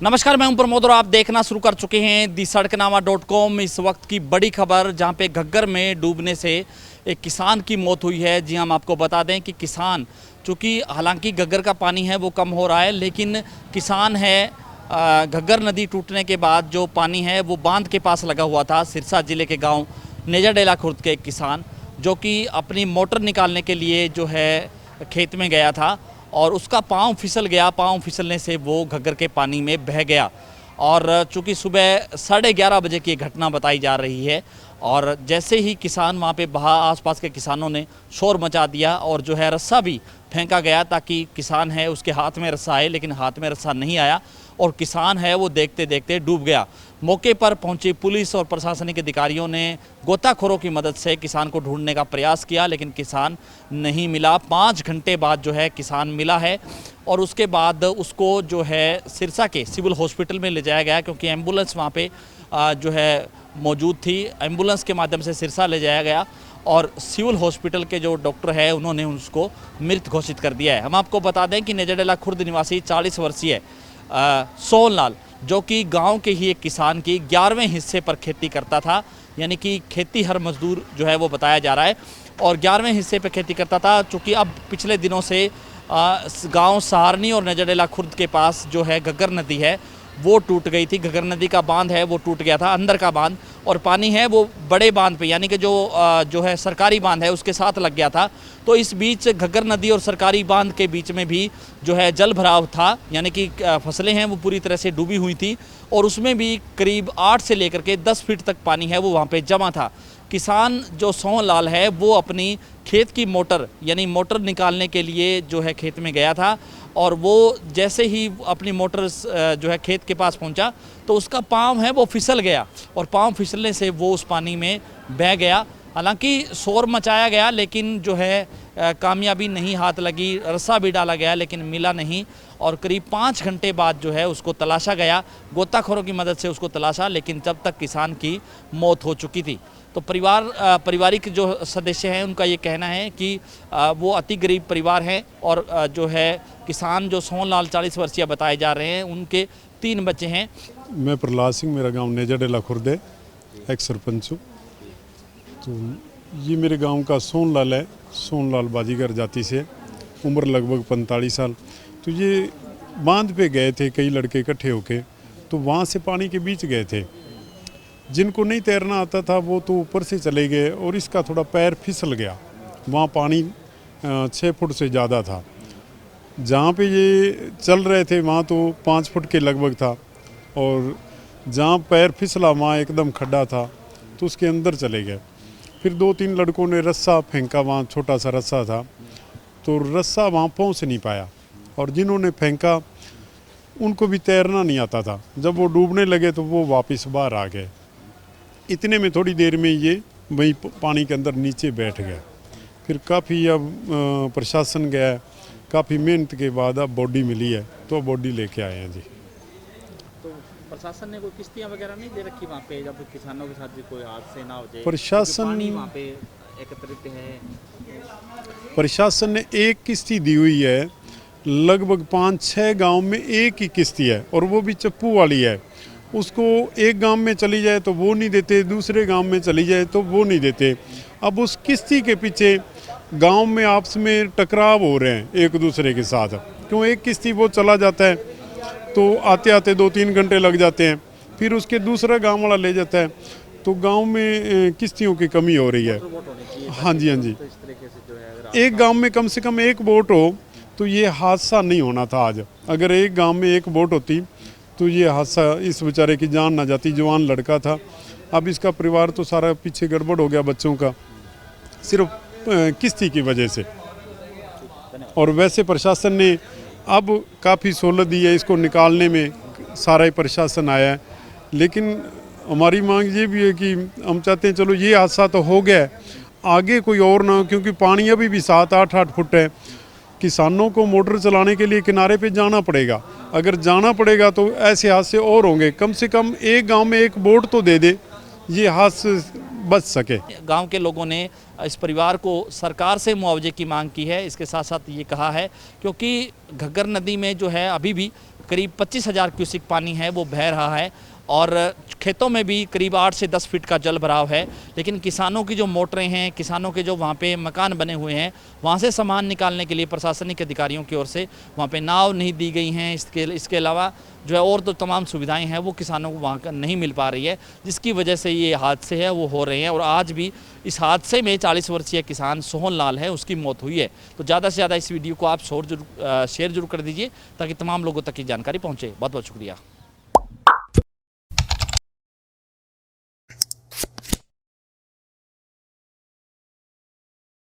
नमस्कार, मैं हूं प्रमोद और आप देखना शुरू कर चुके हैं दी सड़कनामा.com। इस वक्त की बड़ी खबर जहां पे घग्गर में डूबने से एक किसान की मौत हुई है। जी हम आपको बता दें कि किसान, चूँकि हालांकि घग्गर का पानी है वो कम हो रहा है, लेकिन किसान है घग्गर नदी टूटने के बाद जो पानी है वो बांध के पास लगा हुआ था। सिरसा ज़िले के गाँव नेजाडेला खुर्द के एक किसान जो कि अपनी मोटर निकालने के लिए जो है खेत में गया था और उसका पाँव फिसल गया। पाँव फिसलने से वो घग्गर के पानी में बह गया और चूँकि सुबह 11:30 बजे की घटना बताई जा रही है और जैसे ही किसान वहाँ पे बहा, आसपास के किसानों ने शोर मचा दिया और जो है रस्सा भी फेंका गया ताकि किसान है उसके हाथ में रस्सा आए, लेकिन हाथ में रस्सा नहीं आया और किसान है वो देखते देखते डूब गया। मौके पर पहुंची पुलिस और प्रशासनिक अधिकारियों ने गोताखोरों की मदद से किसान को ढूंढने का प्रयास किया, लेकिन किसान नहीं मिला। 5 घंटे बाद जो है किसान मिला है और उसके बाद उसको जो है सिरसा के सिविल हॉस्पिटल में ले जाया गया, क्योंकि एम्बुलेंस वहाँ पे जो है मौजूद थी। एम्बुलेंस के माध्यम से सिरसा ले जाया गया और सिविल हॉस्पिटल के जो डॉक्टर है उन्होंने उसको मृत घोषित कर दिया है। हम आपको बता दें कि नेजाडेला खुर्द निवासी 40 वर्षीय सोहन लाल, जो कि गांव के ही एक किसान की 11वें हिस्से पर खेती करता था, यानी कि खेती हर मजदूर जो है वो बताया जा रहा है और 11वें हिस्से पर खेती करता था। चूँकि अब पिछले दिनों से गांव सहारनी और नेजाडेला खुर्द के पास जो है घग्गर नदी है वो टूट गई थी। घग्गर नदी का बांध है वो टूट गया था, अंदर का बांध, और पानी है वो बड़े बांध पे, यानी कि जो है सरकारी बांध है उसके साथ लग गया था। तो इस बीच घग्गर नदी और सरकारी बांध के बीच में भी जो है जल भराव था, यानी कि फसलें हैं वो पूरी तरह से डूबी हुई थी और उसमें भी करीब 8 से लेकर के 10 फीट तक पानी है वो वहाँ पे जमा था। किसान जो सोहन लाल है वो अपनी खेत की मोटर, यानी मोटर निकालने के लिए जो है खेत में गया था और वो जैसे ही अपनी मोटर जो है खेत के पास पहुंचा तो उसका पाँव है वो फिसल गया और पाँव फिसलने से वो उस पानी में बह गया। हालांकि शोर मचाया गया लेकिन जो है कामयाबी नहीं हाथ लगी। रस्सा भी डाला गया लेकिन मिला नहीं और करीब 5 घंटे बाद जो है उसको तलाशा गया। गोताखोरों की मदद से उसको तलाशा, लेकिन तब तक किसान की मौत हो चुकी थी। तो पारिवारिक जो सदस्य हैं उनका ये कहना है कि वो अति गरीब परिवार हैं और जो है किसान जो सोहन लाल 40 वर्षीय बताए जा रहे हैं उनके 3 बच्चे हैं। मैं प्रहलाद सिंह, मेरा गांव नेजाडेला खुर्द है, एक सरपंच हूँ। तो ये मेरे गांव का सोहन लाल है, सोहन लाल बाजीगर जाति से, उम्र लगभग 45 साल। तो ये बांध पे गए थे कई लड़के इकट्ठे होके, तो वहाँ से पानी के बीच गए थे। जिनको नहीं तैरना आता था वो तो ऊपर से चले गए और इसका थोड़ा पैर फिसल गया। वहाँ पानी 6 फुट से ज़्यादा था। जहाँ पे ये चल रहे थे वहाँ तो 5 फुट के लगभग था और जहाँ पैर फिसला वहाँ एकदम खड्डा था, तो उसके अंदर चले गए। फिर 2-3 लड़कों ने रस्सा फेंका, वहाँ छोटा सा रस्सा था, तो रस्सा वहाँ पहुँच नहीं पाया और जिन्होंने फेंका उनको भी तैरना नहीं आता था। जब वो डूबने लगे तो वो वापस बाहर आ गए। इतने में थोड़ी देर में ये वहीं पानी के अंदर नीचे बैठ गए। फिर काफ़ी अब प्रशासन गया, काफ़ी मेहनत के बाद अब बॉडी मिली है, तो बॉडी लेके आए हैं जी। तो प्रशासन ने कोई किश्तियाँ वगैरह नहीं दे रखी वहाँ पे, जब किसानों के साथ भी कोई हादसे ना हो जाए? प्रशासन वहाँ पे एकत्रित है। प्रशासन ने एक किश्ती दी हुई है, लगभग 5-6 गांव में एक ही किश्ती है और वो भी चप्पू वाली है। उसको एक गांव में चली जाए तो वो नहीं देते, दूसरे गांव में चली जाए तो वो नहीं देते। अब उस किश्ती के पीछे गांव में आपस में टकराव हो रहे हैं एक दूसरे के साथ, क्यों एक किश्ती वो चला जाता है तो आते आते 2-3 घंटे लग जाते हैं, फिर उसके दूसरा गांव वाला ले जाता है, तो गांव में किश्तियों की कमी हो रही है। हाँ जी, हाँ जी। एक गांव में कम से कम एक बोट हो तो ये हादसा नहीं होना था आज। अगर एक गांव में एक बोट होती तो ये हादसा, इस बेचारे की जान ना जाती। जवान लड़का था। अब इसका परिवार तो सारा पीछे गड़बड़ हो गया बच्चों का, सिर्फ किश्ती की वजह से। और वैसे प्रशासन ने अब काफ़ी सहूलत दी है इसको निकालने में, सारा ही प्रशासन आया है। लेकिन हमारी मांग ये भी है कि हम चाहते हैं चलो ये हादसा तो हो गया, आगे कोई और ना हो, क्योंकि पानी अभी भी 7-8 फुट है। किसानों को मोटर चलाने के लिए किनारे पे जाना पड़ेगा। अगर जाना पड़ेगा तो ऐसे हादसे और होंगे। कम से कम एक गांव में एक बोट तो दे दे, ये हादसे बच सके। गांव के लोगों ने इस परिवार को सरकार से मुआवजे की मांग की है। इसके साथ साथ ये कहा है क्योंकि घग्गर नदी में जो है अभी भी करीब 25,000 क्यूसिक पानी है वो बह रहा है और खेतों में भी करीब 8 से 10 फीट का जल भराव है। लेकिन किसानों की जो मोटरें हैं, किसानों के जो वहाँ पे मकान बने हुए हैं, वहाँ से सामान निकालने के लिए प्रशासनिक अधिकारियों की ओर से वहाँ पे नाव नहीं दी गई हैं। इसके अलावा जो है और तो तमाम सुविधाएं हैं वो किसानों को वहाँ का नहीं मिल पा रही है, जिसकी वजह से ये हादसे हैं वो हो रहे हैं। और आज भी इस हादसे में 40 वर्षीय किसान सोहन लाल है, उसकी मौत हुई है। तो ज़्यादा से ज़्यादा इस वीडियो को आप शेयर जरूर कर दीजिए ताकि तमाम लोगों तक की जानकारी पहुँचे। बहुत बहुत शुक्रिया।